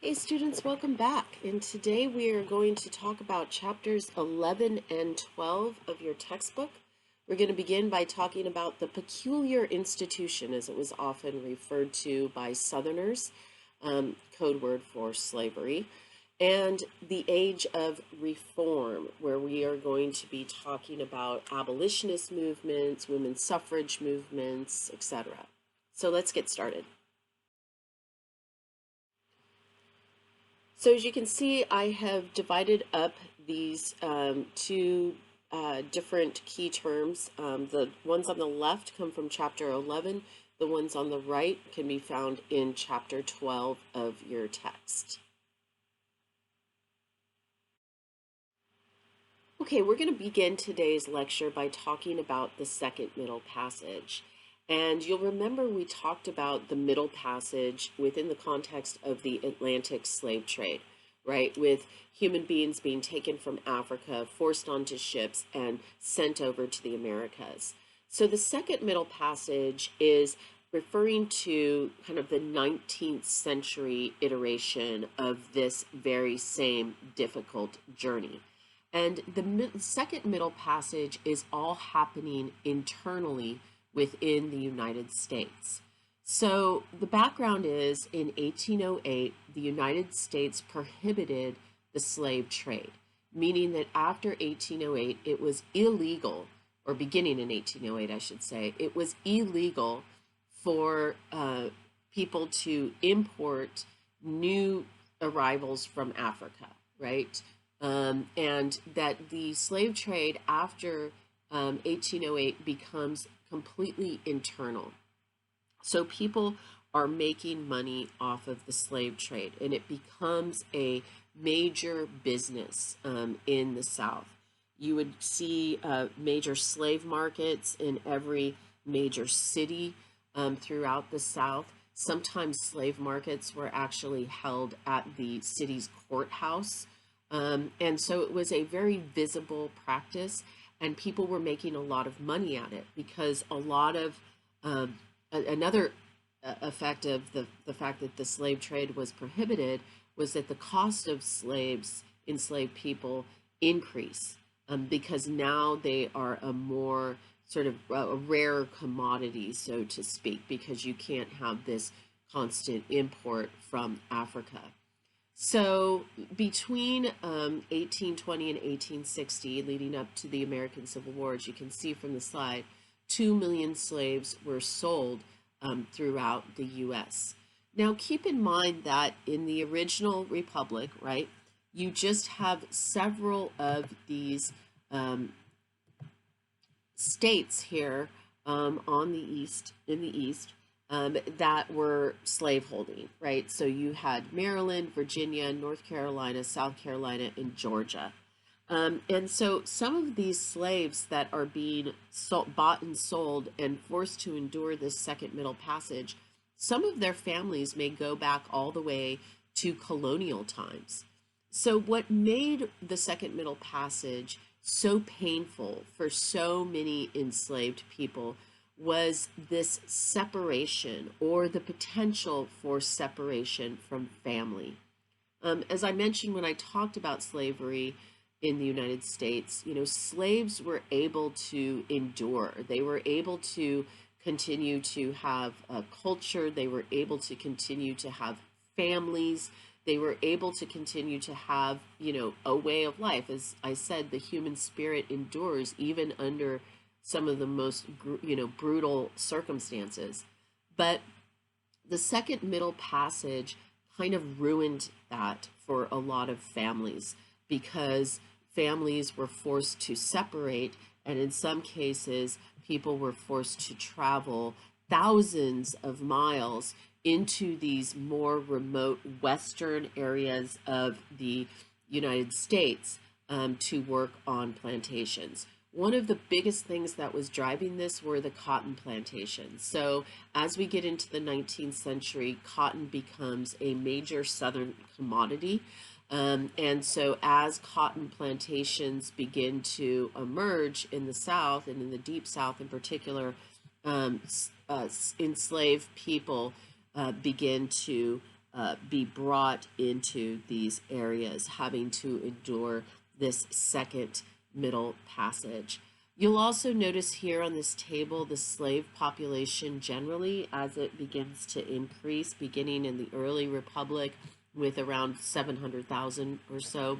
Hey students, welcome back. And today we are going to talk about chapters 11 and 12 of your textbook. We're going to begin by talking about the peculiar institution, as it was often referred to by Southerners, code word for slavery, and the age of reform, where we are going to be talking about abolitionist movements, women's suffrage movements, etc. So let's get started. So as you can see, I have divided up these two different key terms. The ones on the left come from chapter 11. The ones on the right can be found in chapter 12 of your text. Okay, we're going to begin today's lecture by talking about the second middle passage. And you'll remember we talked about the middle passage within the context of the Atlantic slave trade, right? With human beings being taken from Africa, forced onto ships, and sent over to the Americas. So the second middle passage is referring to kind of the 19th century iteration of this very same difficult journey. And the second middle passage is all happening internally within the United States. So the background is in 1808, the United States prohibited the slave trade, meaning that after 1808, it was illegal, or beginning in 1808, I should say, it was illegal for people to import new arrivals from Africa, right? And that the slave trade after 1808 becomes completely internal. So people are making money off of the slave trade, and it becomes a major business in the South. You would see major slave markets in every major city throughout the South. Sometimes slave markets were actually held at the city's courthouse. And so it was a very visible practice, and people were making a lot of money at it because a lot of another effect of the fact that the slave trade was prohibited was that the cost of slaves, enslaved people, increase because now they are a more sort of a rare commodity, so to speak, because you can't have this constant import from Africa. So between 1820 and 1860, leading up to the American Civil War, as you can see from the slide, 2 million slaves were sold throughout the U.S. Now, keep in mind that in the original republic, right, you just have several of these states here on the east, in the east, that were slaveholding, right? So you had Maryland, Virginia, North Carolina, South Carolina, and Georgia. And so some of these slaves that are being bought and sold and forced to endure this second middle passage, some of their families may go back all the way to colonial times. So what made the second middle passage so painful for so many enslaved people was this separation, or the potential for separation from family. As I mentioned when I talked about slavery in the United States, you know, slaves were able to endure. They were able to continue to have a culture. They were able to continue to have families. They were able to continue to have, you know, a way of life. As I said, the human spirit endures even under some of the most, you know, brutal circumstances. But the second middle passage kind of ruined that for a lot of families because families were forced to separate, and in some cases, people were forced to travel thousands of miles into these more remote western areas of the United States to work on plantations. One of the biggest things that was driving this were the cotton plantations. So as we get into the 19th century, cotton becomes a major Southern commodity. And so as cotton plantations begin to emerge in the South, and in the Deep South in particular, enslaved people begin to be brought into these areas, having to endure this second middle passage. You'll also notice here on this table the slave population generally as it begins to increase, beginning in the early republic with around 700,000 or so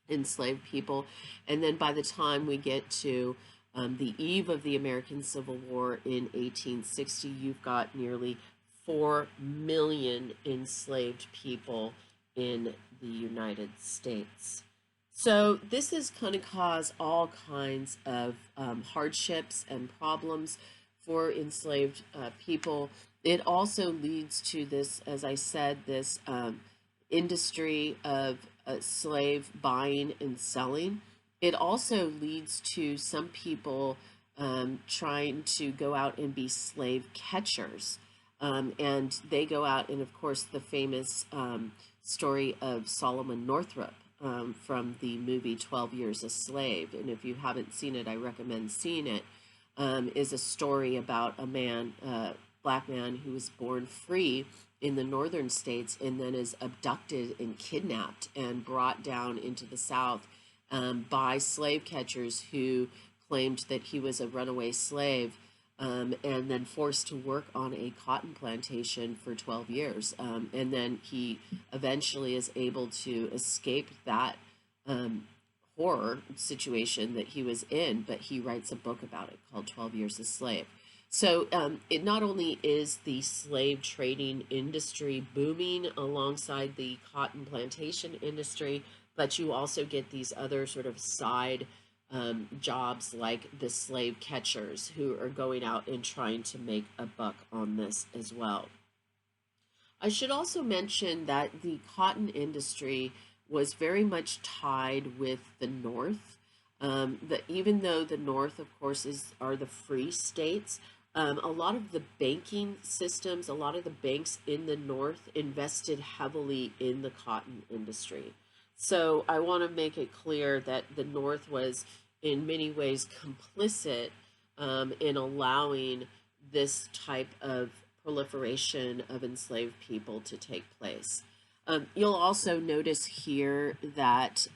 enslaved people. And then by the time we get to the eve of the American Civil War in 1860, you've got nearly 4 million enslaved people in the United States. So this is going to cause all kinds of hardships and problems for enslaved people. It also leads to this, as I said, this industry of slave buying and selling. It also leads to some people trying to go out and be slave catchers. And they go out, and of course, the famous story of Solomon Northup from the movie 12 Years a Slave. And if you haven't seen it, I recommend seeing it. Is a story about a man, black man, who was born free in the northern states and then is abducted and kidnapped and brought down into the South by slave catchers who claimed that he was a runaway slave. And then forced to work on a cotton plantation for 12 years. And then he eventually is able to escape that horror situation that he was in, but he writes a book about it called 12 Years a Slave. So it not only is the slave trading industry booming alongside the cotton plantation industry, but you also get these other sort of side jobs like the slave catchers who are going out and trying to make a buck on this as well. I should also mention that the cotton industry was very much tied with the North. Even though the North, of course, are the free states, a lot of the banking systems, a lot of the banks in the North invested heavily in the cotton industry. So I want to make it clear that the North was in many ways complicit in allowing this type of proliferation of enslaved people to take place. You'll also notice here that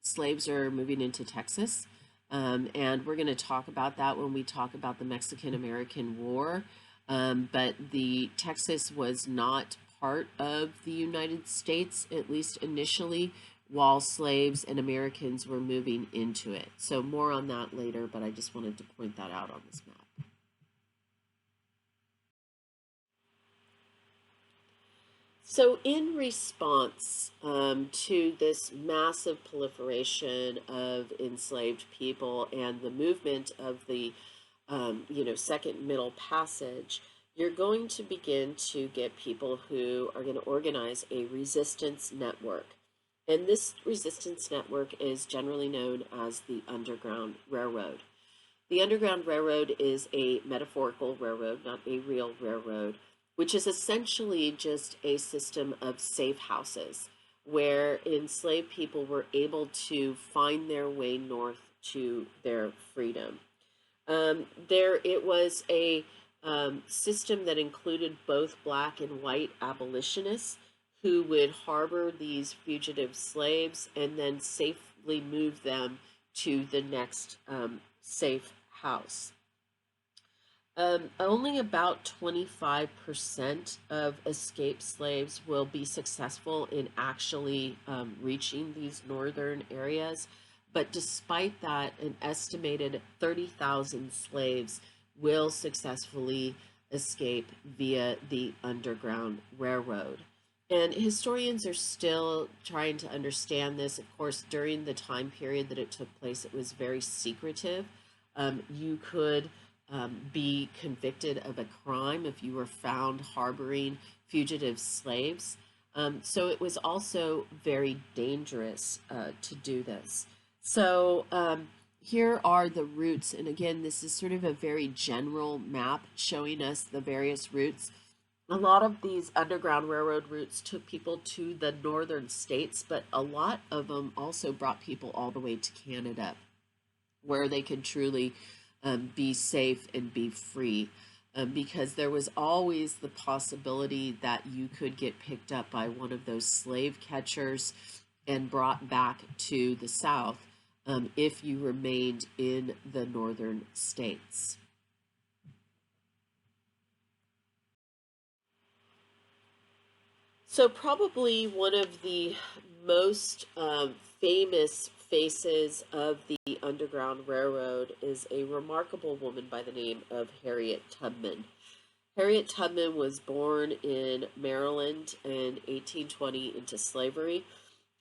slaves are moving into Texas, and we're going to talk about that when we talk about the Mexican-American War. But the Texas was not part of the United States, at least initially, while slaves and Americans were moving into it. So more on that later, but I just wanted to point that out on this map. So in response to this massive proliferation of enslaved people and the movement of the second middle passage, you're going to begin to get people who are going to organize a resistance network. And this resistance network is generally known as the Underground Railroad. The Underground Railroad is a metaphorical railroad, not a real railroad, which is essentially just a system of safe houses where enslaved people were able to find their way north to their freedom. It was a system that included both black and white abolitionists who would harbor these fugitive slaves and then safely move them to the next safe house. Only about 25% of escaped slaves will be successful in actually reaching these northern areas. But despite that, an estimated 30,000 slaves will successfully escape via the Underground Railroad. And historians are still trying to understand this. Of course, during the time period that it took place, it was very secretive. You could be convicted of a crime if you were found harboring fugitive slaves. So it was also very dangerous to do this. So here are the routes. And again, this is sort of a very general map showing us the various routes. A lot of these Underground Railroad routes took people to the northern states, but a lot of them also brought people all the way to Canada, where they could truly be safe and be free. because there was always the possibility that you could get picked up by one of those slave catchers and brought back to the South if you remained in the northern states. So, probably one of the most famous faces of the Underground Railroad is a remarkable woman by the name of Harriet Tubman. Harriet Tubman was born in Maryland in 1820 into slavery,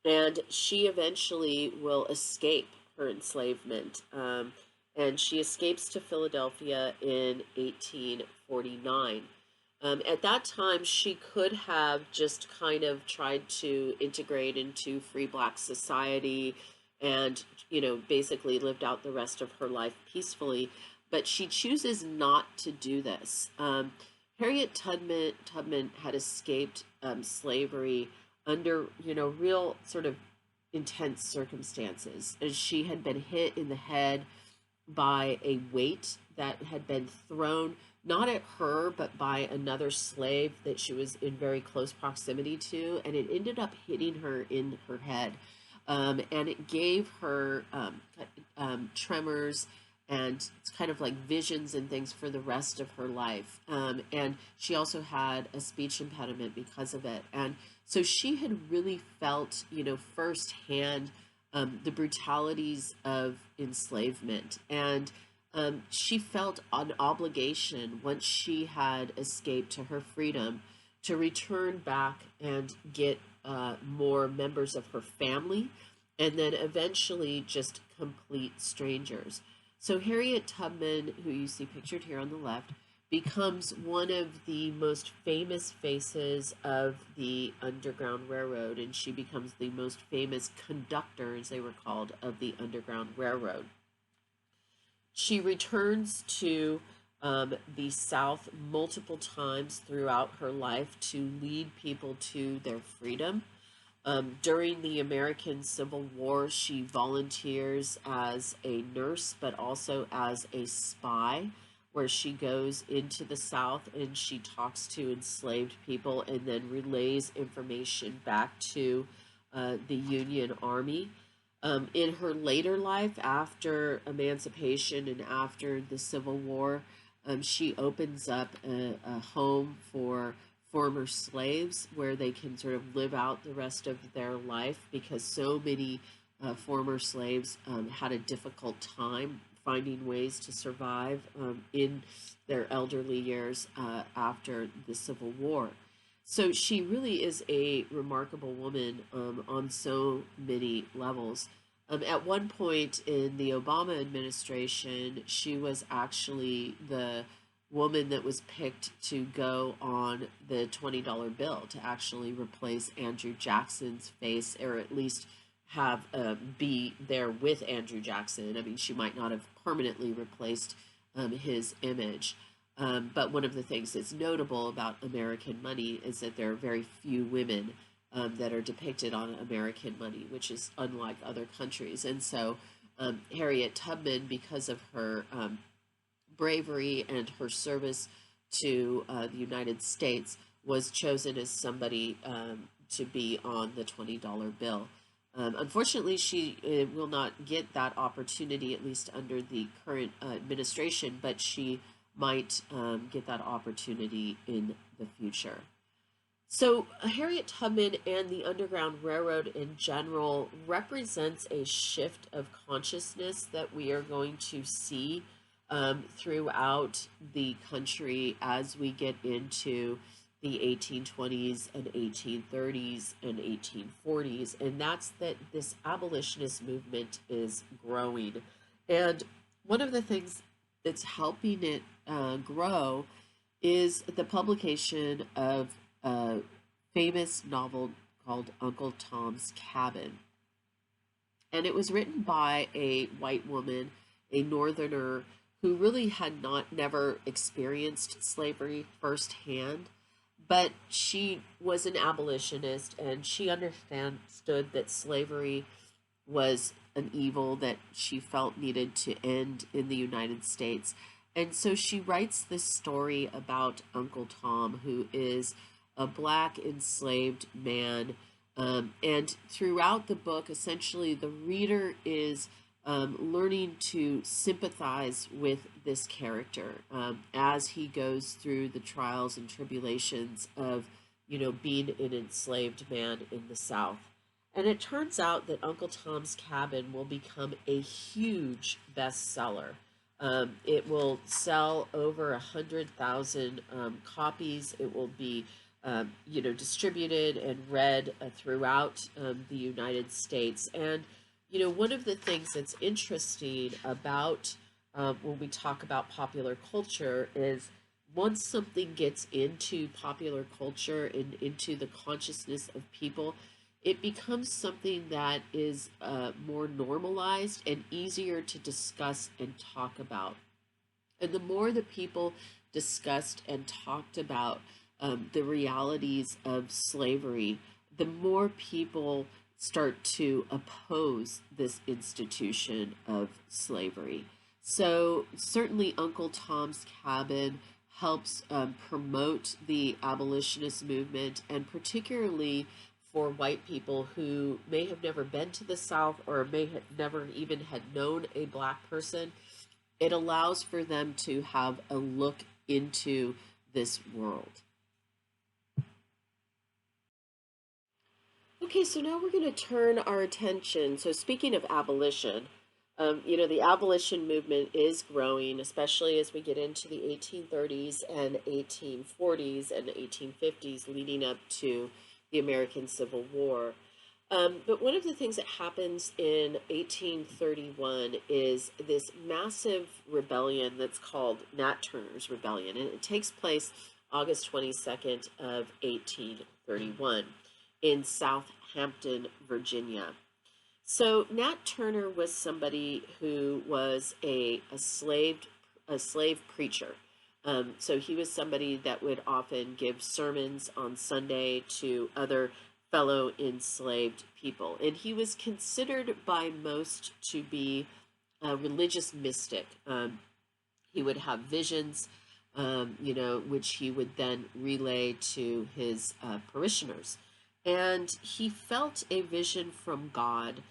and she eventually will escape her enslavement. And she escapes to Philadelphia in 1849. At that time, she could have just kind of tried to integrate into free black society and, basically lived out the rest of her life peacefully. But she chooses not to do this. Harriet Tubman had escaped slavery under, real sort of intense circumstances. And she had been hit in the head by a weight that had been thrown not at her, but by another slave that she was in very close proximity to, and it ended up hitting her in her head. And it gave her tremors and kind of like visions and things for the rest of her life. And she also had a speech impediment because of it. And so she had really felt, firsthand the brutalities of enslavement. And she felt an obligation once she had escaped to her freedom to return back and get more members of her family, and then eventually just complete strangers. So Harriet Tubman, who you see pictured here on the left, becomes one of the most famous faces of the Underground Railroad, and she becomes the most famous conductor, as they were called, of the Underground Railroad. She returns to the South multiple times throughout her life to lead people to their freedom. During the American Civil War, she volunteers as a nurse, but also as a spy, where she goes into the South and she talks to enslaved people and then relays information back to the Union Army. In her later life, after emancipation and after the Civil War, she opens up a home for former slaves where they can sort of live out the rest of their life, because so many former slaves had a difficult time finding ways to survive in their elderly years after the Civil War. So she really is a remarkable woman on so many levels. At one point in the Obama administration, she was actually the woman that was picked to go on the $20 bill to actually replace Andrew Jackson's face, or at least have be there with Andrew Jackson. I mean, she might not have permanently replaced his image. But one of the things that's notable about American money is that there are very few women that are depicted on American money, which is unlike other countries. And so Harriet Tubman, because of her bravery and her service to the United States, was chosen as somebody to be on the $20 bill. Unfortunately, she will not get that opportunity, at least under the current administration, but she might get that opportunity in the future. So Harriet Tubman and the Underground Railroad in general represents a shift of consciousness that we are going to see throughout the country as we get into the 1820s and 1830s and 1840s, and that's that this abolitionist movement is growing. And one of the things that's helping it grow is the publication of a famous novel called Uncle Tom's Cabin. And it was written by a white woman, a Northerner, who really had never experienced slavery firsthand, but she was an abolitionist and she understood that slavery was an evil that she felt needed to end in the United States. And so she writes this story about Uncle Tom, who is a black enslaved man. And throughout the book, essentially, the reader is learning to sympathize with this character as he goes through the trials and tribulations of, being an enslaved man in the South. And it turns out that Uncle Tom's Cabin will become a huge bestseller. It will sell over 100,000 copies. It will be, distributed and read throughout the United States. And, one of the things that's interesting about when we talk about popular culture is once something gets into popular culture and into the consciousness of people, it becomes something that is more normalized and easier to discuss and talk about. And the more that people discussed and talked about the realities of slavery, the more people start to oppose this institution of slavery. So certainly Uncle Tom's Cabin helps promote the abolitionist movement, and particularly for white people who may have never been to the South or may have never even had known a black person. It allows for them to have a look into this world. Okay, so now we're going to turn our attention. So speaking of abolition, the abolition movement is growing, especially as we get into the 1830s and 1840s and 1850s, leading up to the American Civil War. But one of the things that happens in 1831 is this massive rebellion that's called Nat Turners Rebellion, and it takes place August 22nd of 1831 in Southampton, Virginia. So Nat Turner was somebody who was a slave preacher. So he was somebody that would often give sermons on Sunday to other fellow enslaved people. And he was considered by most to be a religious mystic. He would have visions, which he would then relay to his parishioners. And he felt a vision from God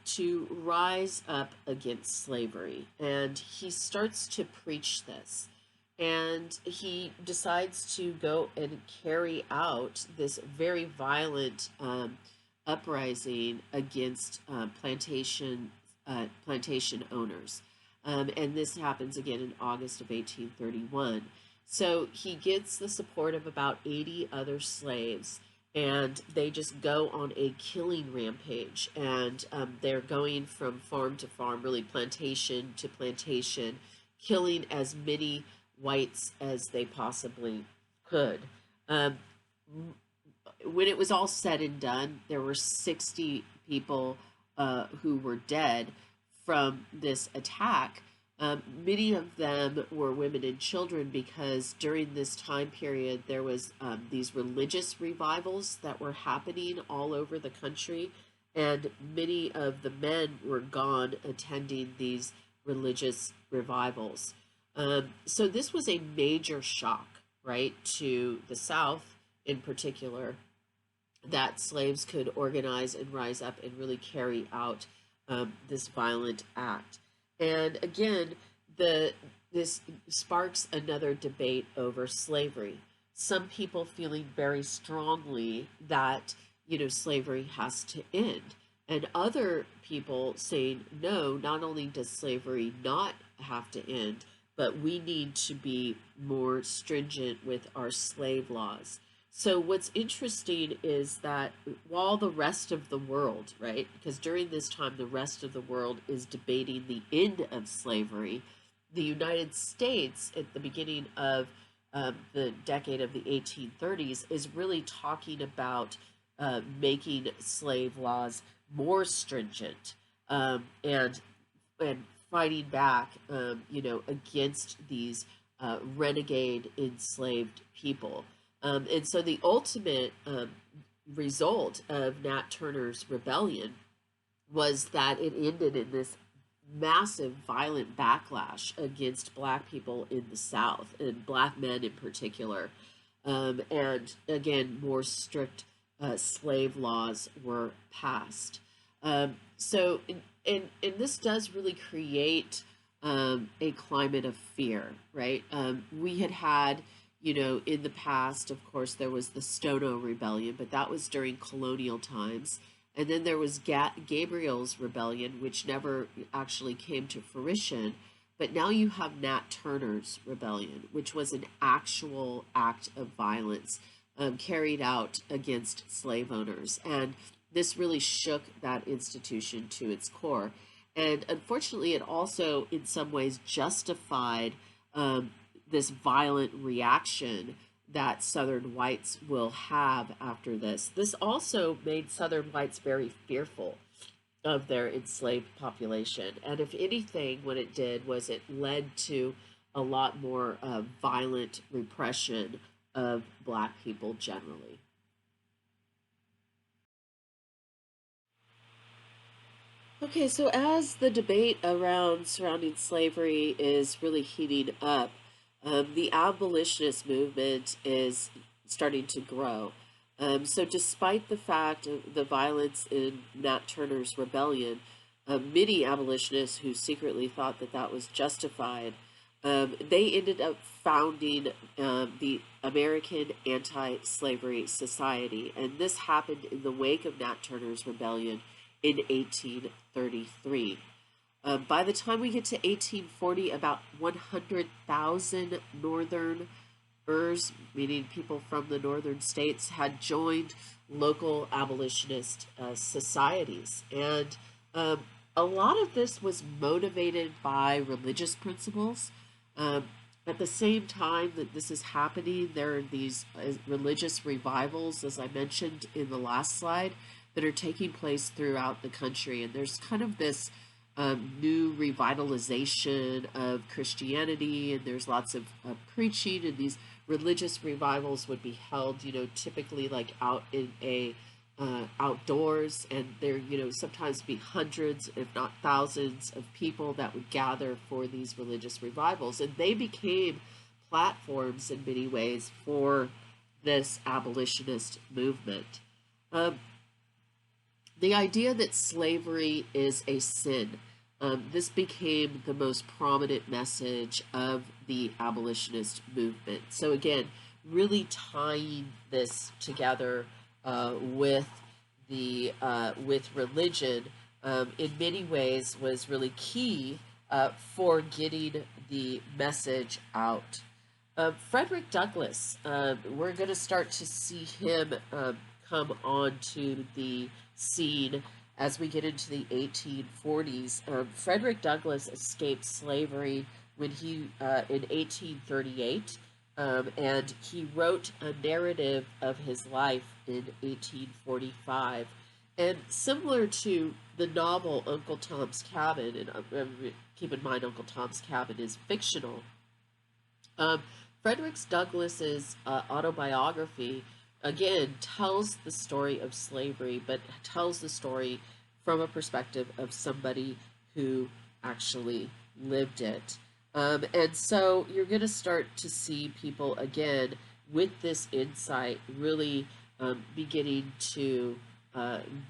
to rise up against slavery. And he starts to preach this. And he decides to go and carry out this very violent uprising against plantation owners. And this happens again in August of 1831. So he gets the support of about 80 other slaves, and they just go on a killing rampage. And they're going from farm to farm, really plantation to plantation, killing as many whites as they possibly could. When it was all said and done, there were 60 people who were dead from this attack. Many of them were women and children, because during this time period there was these religious revivals that were happening all over the country, and many of the men were gone attending these religious revivals. So this was a major shock, right, to the South in particular, that slaves could organize and rise up and really carry out this violent act. And again, this sparks another debate over slavery. Some people feeling very strongly that, slavery has to end. And other people saying, no, not only does slavery not have to end, but we need to be more stringent with our slave laws. So what's interesting is that while the rest of the world, right, because during this time the rest of the world is debating the end of slavery, the United States at the beginning of the decade of the 1830s is really talking about making slave laws more stringent and fighting back, against these renegade enslaved people. And so the ultimate result of Nat Turner's Rebellion was that it ended in this massive violent backlash against Black people in the South, and Black men in particular. And again, more strict slave laws were passed. And this does really create a climate of fear, right? We had, in the past, of course, there was the Stono Rebellion, but that was during colonial times. And then there was Gabriel's Rebellion, which never actually came to fruition. But now you have Nat Turner's Rebellion, which was an actual act of violence carried out against slave owners. And this really shook that institution to its core. And unfortunately, it also, in some ways, justified this violent reaction that Southern whites will have after this. This also made Southern whites very fearful of their enslaved population. And if anything, what it did was it led to a lot more violent repression of Black people generally. Okay, so as the debate surrounding slavery is really heating up, the abolitionist movement is starting to grow. So, despite the fact of the violence in Nat Turner's rebellion, many abolitionists who secretly thought that that was justified, they ended up founding the American Anti-Slavery Society, and this happened in the wake of Nat Turner's rebellion in 1833. By the time we get to 1840, about 100,000 Northerners, meaning people from the northern states, had joined local abolitionist societies. And a lot of this was motivated by religious principles. At the same time that this is happening, there are these religious revivals, as I mentioned in the last slide, that are taking place throughout the country. And there's kind of this new revitalization of Christianity, and there's lots of preaching, and these religious revivals would be held, typically like out in a outdoors, and there, sometimes be hundreds, if not thousands, of people that would gather for these religious revivals, and they became platforms in many ways for this abolitionist movement. The idea that slavery is a sin, this became the most prominent message of the abolitionist movement. So again, really tying this together with religion in many ways was really key for getting the message out. Frederick Douglass, we're going to start to see him come onto the scene as we get into the 1840s. Frederick Douglass escaped slavery when he in 1838, and he wrote a narrative of his life in 1845. And similar to the novel Uncle Tom's Cabin, and keep in mind Uncle Tom's Cabin is fictional, Frederick Douglass's autobiography again tells the story of slavery, but tells the story from a perspective of somebody who actually lived it. And so you're going to start to see people again with this insight really beginning to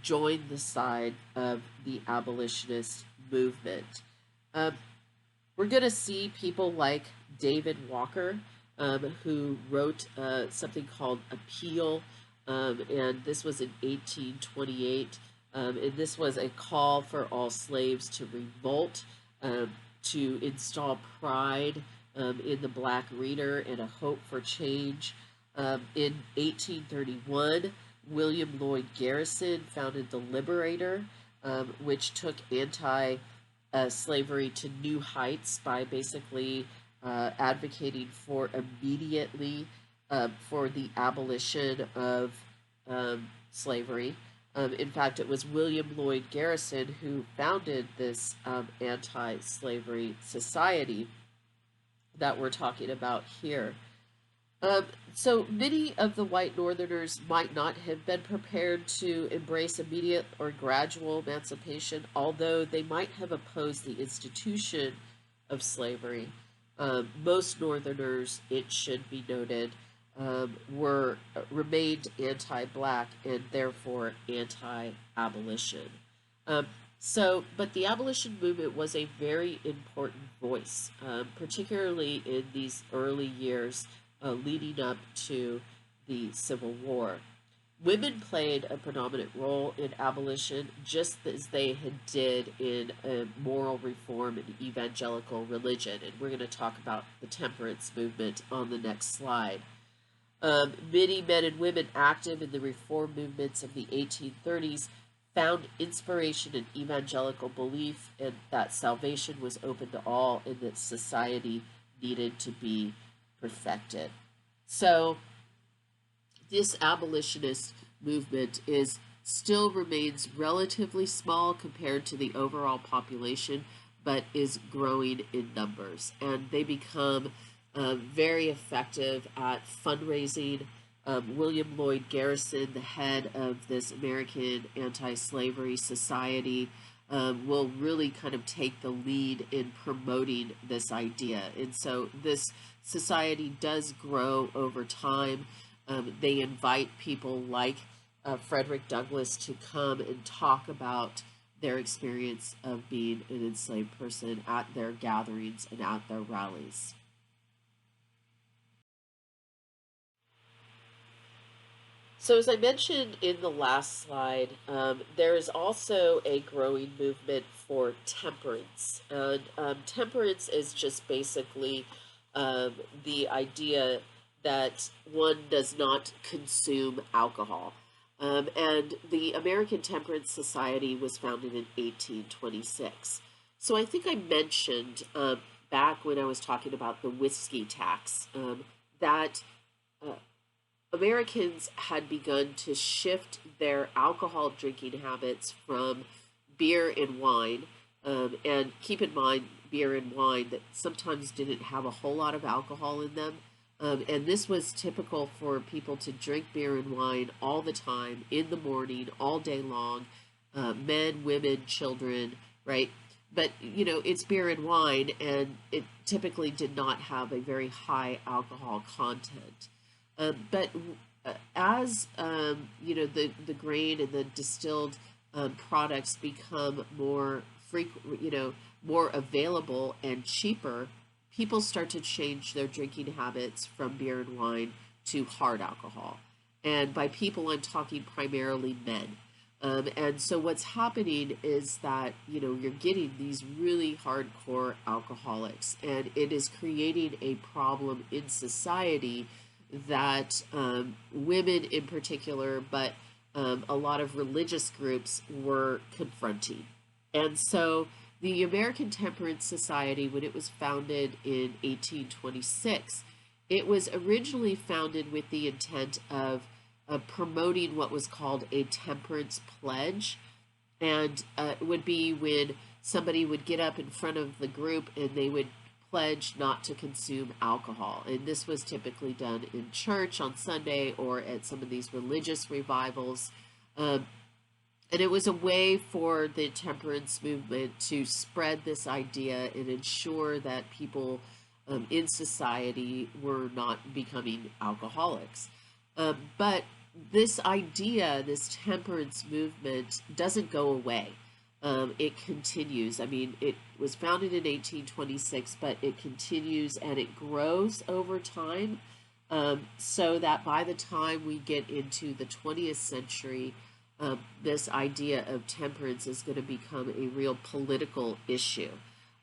join the side of the abolitionist movement. We're going to see people like David Walker, who wrote something called Appeal, and this was in 1828, and this was a call for all slaves to revolt, to install pride in the Black reader and a hope for change. In 1831, William Lloyd Garrison founded the Liberator, which took anti-slavery to new heights by basically advocating for immediately for the abolition of slavery. In fact, it was William Lloyd Garrison who founded this anti-slavery society that we're talking about here. Um, so many of the white Northerners might not have been prepared to embrace immediate or gradual emancipation, although they might have opposed the institution of slavery. Most Northerners, it should be noted, were remained anti-black and therefore anti-abolition. Um, but the abolition movement was a very important voice, particularly in these early years leading up to the Civil War. Women played a predominant role in abolition, just as they had did in moral reform and evangelical religion. And we're going to talk about the temperance movement on the next slide. Many men and women active in the reform movements of the 1830s found inspiration in evangelical belief and that salvation was open to all and that society needed to be perfected. So this abolitionist movement is still remains relatively small compared to the overall population, but is growing in numbers, and they become very effective at fundraising. William Lloyd Garrison, the head of this American Anti-Slavery Society, will really kind of take the lead in promoting this idea. And so this society does grow over time. They invite people like Frederick Douglass to come and talk about their experience of being an enslaved person at their gatherings and at their rallies. So as I mentioned in the last slide, there is also a growing movement for temperance. And temperance is just basically the idea that one does not consume alcohol. And the American Temperance Society was founded in 1826. So I think I mentioned back when I was talking about the whiskey tax that uh, Americans had begun to shift their alcohol drinking habits from beer and wine. And keep in mind, beer and wine that sometimes didn't have a whole lot of alcohol in them. And this was typical for people to drink beer and wine all the time, in the morning, all day long, men, women, children, right? But, you know, it's beer and wine, and it typically did not have a very high alcohol content. But as you know, the grain and the distilled products become more frequent, you know, more available and cheaper, people start to change their drinking habits from beer and wine to hard alcohol. And by people, I'm talking primarily men. And so what's happening is that, you know, you're getting these really hardcore alcoholics, and it is creating a problem in society that women in particular, but a lot of religious groups were confronting. And so the American Temperance Society, when it was founded in 1826, it was originally founded with the intent of promoting what was called a temperance pledge. And it would be when somebody would get up in front of the group and they would pledge not to consume alcohol. And this was typically done in church on Sunday or at some of these religious revivals. And it was a way for the temperance movement to spread this idea and ensure that people in society were not becoming alcoholics. But this idea, this temperance movement, doesn't go away. It continues. I mean, it was founded in 1826, but it continues and it grows over time, so that by the time we get into the 20th century, this idea of temperance is going to become a real political issue,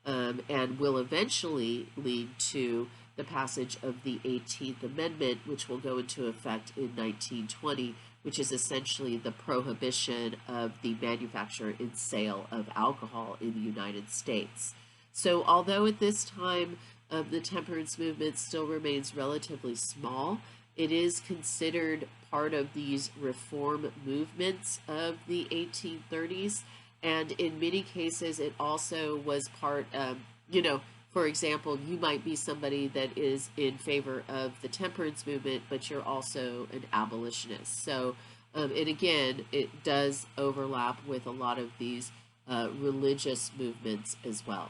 and will eventually lead to the passage of the 18th Amendment, which will go into effect in 1920, which is essentially the prohibition of the manufacture and sale of alcohol in the United States. So although at this time the temperance movement still remains relatively small, it is considered part of these reform movements of the 1830s, and in many cases it also was part, you know, For example, you might be somebody that is in favor of the temperance movement, but you're also an abolitionist. So, and again, it does overlap with a lot of these religious movements as well.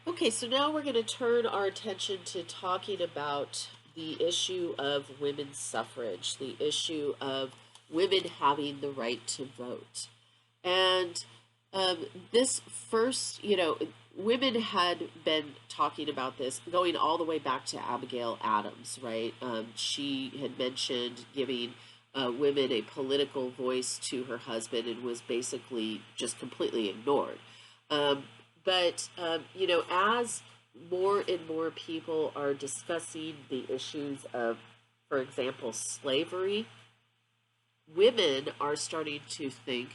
Okay, so now we're going to turn our attention to talking about the issue of women's suffrage, the issue of women having the right to vote. And this first, women had been talking about this going all the way back to Abigail Adams, right? She had mentioned giving women a political voice to her husband and was basically just completely ignored. But as more and more people are discussing the issues of, for example, slavery, women are starting to think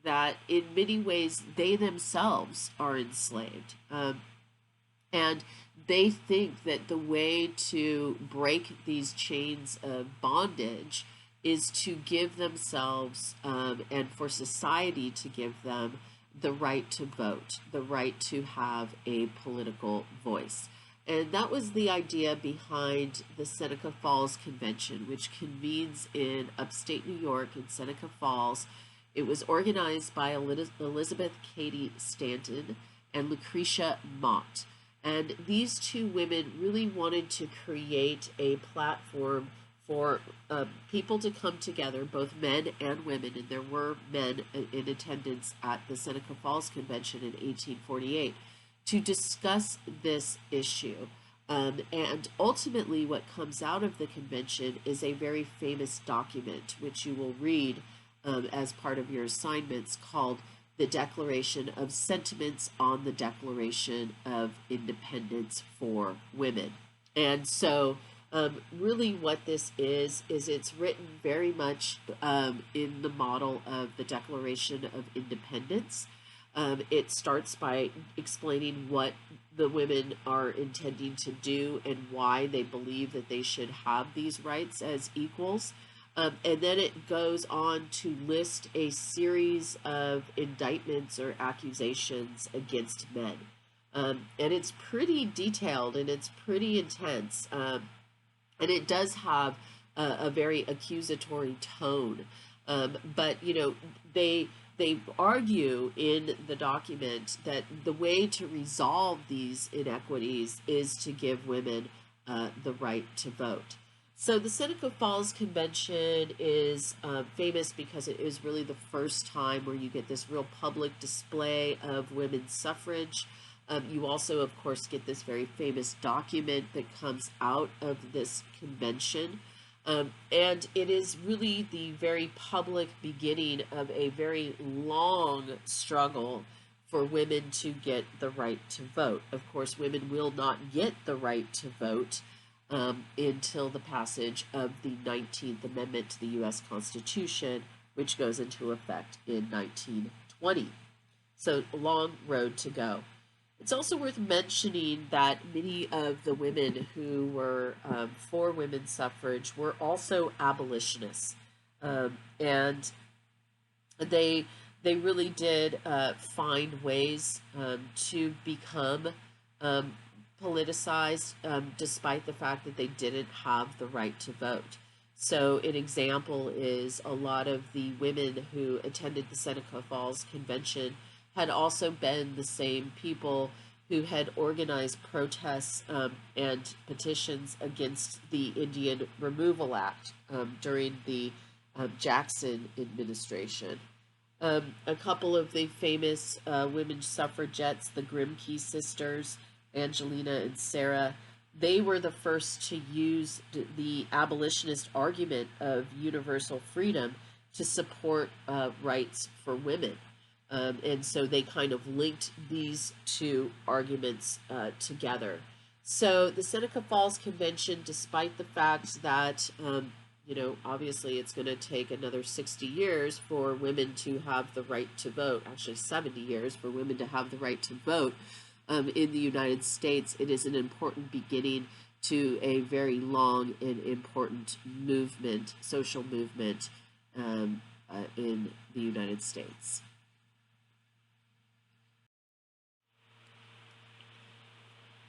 that in many ways they themselves are enslaved. And they think that the way to break these chains of bondage is to give themselves and for society to give them the right to vote, the right to have a political voice. And that was the idea behind the Seneca Falls Convention, which convenes in upstate New York in Seneca Falls. It was organized by Elizabeth Cady Stanton and Lucretia Mott. And these two women really wanted to create a platform for people to come together, both men and women, and there were men in attendance at the Seneca Falls Convention in 1848, to discuss this issue. And ultimately what comes out of the convention is a very famous document, which you will read as part of your assignments, called the Declaration of Sentiments on the Declaration of Independence for Women. And so really what this is it's written very much in the model of the Declaration of Independence. It starts by explaining what the women are intending to do and why they believe that they should have these rights as equals. And then it goes on to list a series of indictments or accusations against men. And it's pretty detailed and it's pretty intense. And it does have a very accusatory tone. But, they argue in the document that the way to resolve these inequities is to give women the right to vote. So the Seneca Falls Convention is famous because it is really the first time where you get this real public display of women's suffrage. You also, of course, get this very famous document that comes out of this convention. And it is really the very public beginning of a very long struggle for women to get the right to vote. Of course, women will not get the right to vote until the passage of the 19th Amendment to the U.S. Constitution, which goes into effect in 1920. So a long road to go. It's also worth mentioning that many of the women who were for women's suffrage were also abolitionists, and they really did find ways to become politicized, despite the fact that they didn't have the right to vote. So an example is a lot of the women who attended the Seneca Falls Convention had also been the same people who had organized protests and petitions against the Indian Removal Act during the Jackson administration. A couple of the famous women's suffragettes, the Grimke sisters, Angelina and Sarah, they were the first to use the abolitionist argument of universal freedom to support rights for women. And so they kind of linked these two arguments together. So the Seneca Falls Convention, despite the fact that, obviously it's going to take another 60 years for women to have the right to vote, actually 70 years for women to have the right to vote in the United States, it is an important beginning to a very long and important movement, social movement in the United States.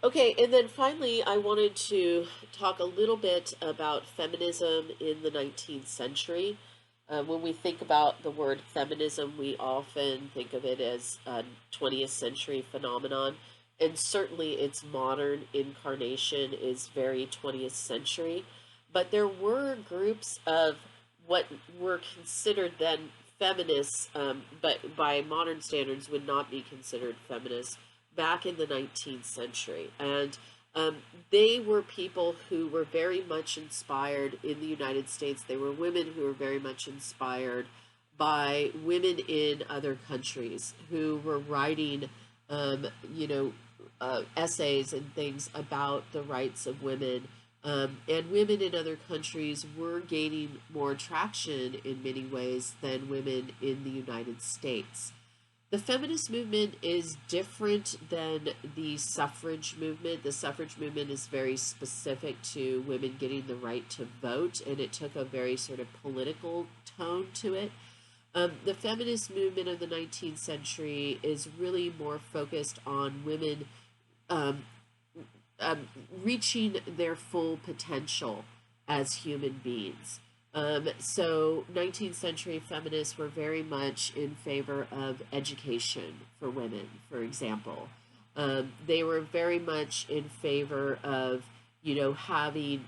Okay, and then finally, I wanted to talk a little bit about feminism in the 19th century. When we think about the word feminism, we often think of it as a 20th century phenomenon, and certainly its modern incarnation is very 20th century. But there were groups of what were considered then feminists, but by modern standards would not be considered feminists back in the 19th century. And um, they were people who were very much inspired in the United States. They were women who were very much inspired by women in other countries who were writing, um, you know, essays and things about the rights of women. And women in other countries were gaining more traction in many ways than women in the United States. The feminist movement is different than the suffrage movement. The suffrage movement is very specific to women getting the right to vote, and it took a very sort of political tone to it. The feminist movement of the 19th century is really more focused on women um, reaching their full potential as human beings. So 19th century feminists were very much in favor of education for women, for example. They were very much in favor of, having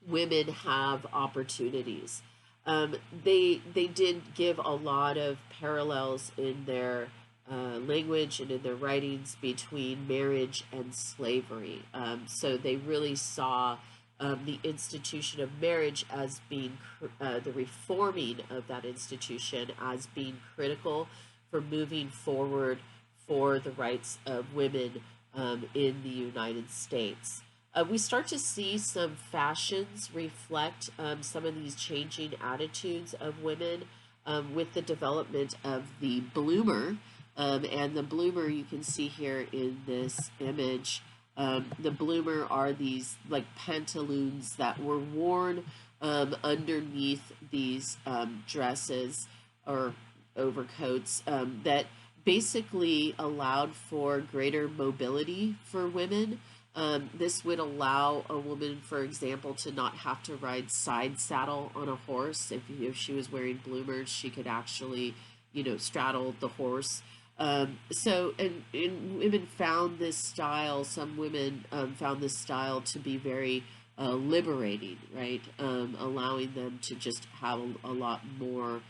women have opportunities. They did give a lot of parallels in their language and in their writings between marriage and slavery. So they really saw the institution of marriage as being the reforming of that institution as being critical for moving forward for the rights of women in the United States. We start to see some fashions reflect some of these changing attitudes of women with the development of the bloomer. And the bloomer you can see here in this image. The bloomer are these like pantaloons that were worn underneath these dresses or overcoats that basically allowed for greater mobility for women. This would allow a woman, for example, to not have to ride side saddle on a horse. If she was wearing bloomers, she could actually, straddle the horse. And women found this style, some women found this style to be very liberating, right? Allowing them to just have a lot more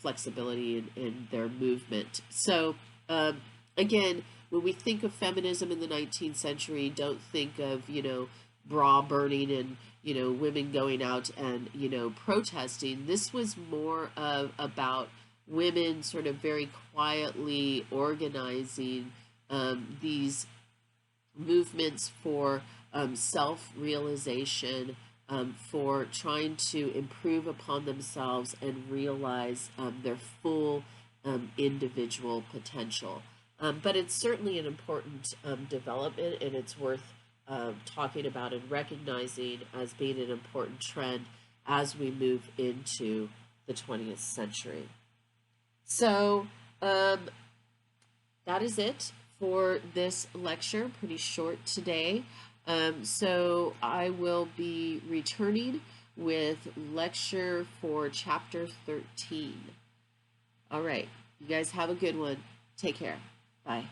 flexibility in their movement. So, again, when we think of feminism in the 19th century, don't think of, bra burning and, women going out and, protesting. This was more of about women sort of very quietly organizing these movements for self-realization, for trying to improve upon themselves and realize their full individual potential. But it's certainly an important development, and it's worth talking about and recognizing as being an important trend as we move into the 20th century. So that is it for this lecture, pretty short today. So I will be returning with lecture for chapter 13. All right, you guys have a good one. Take care. Bye.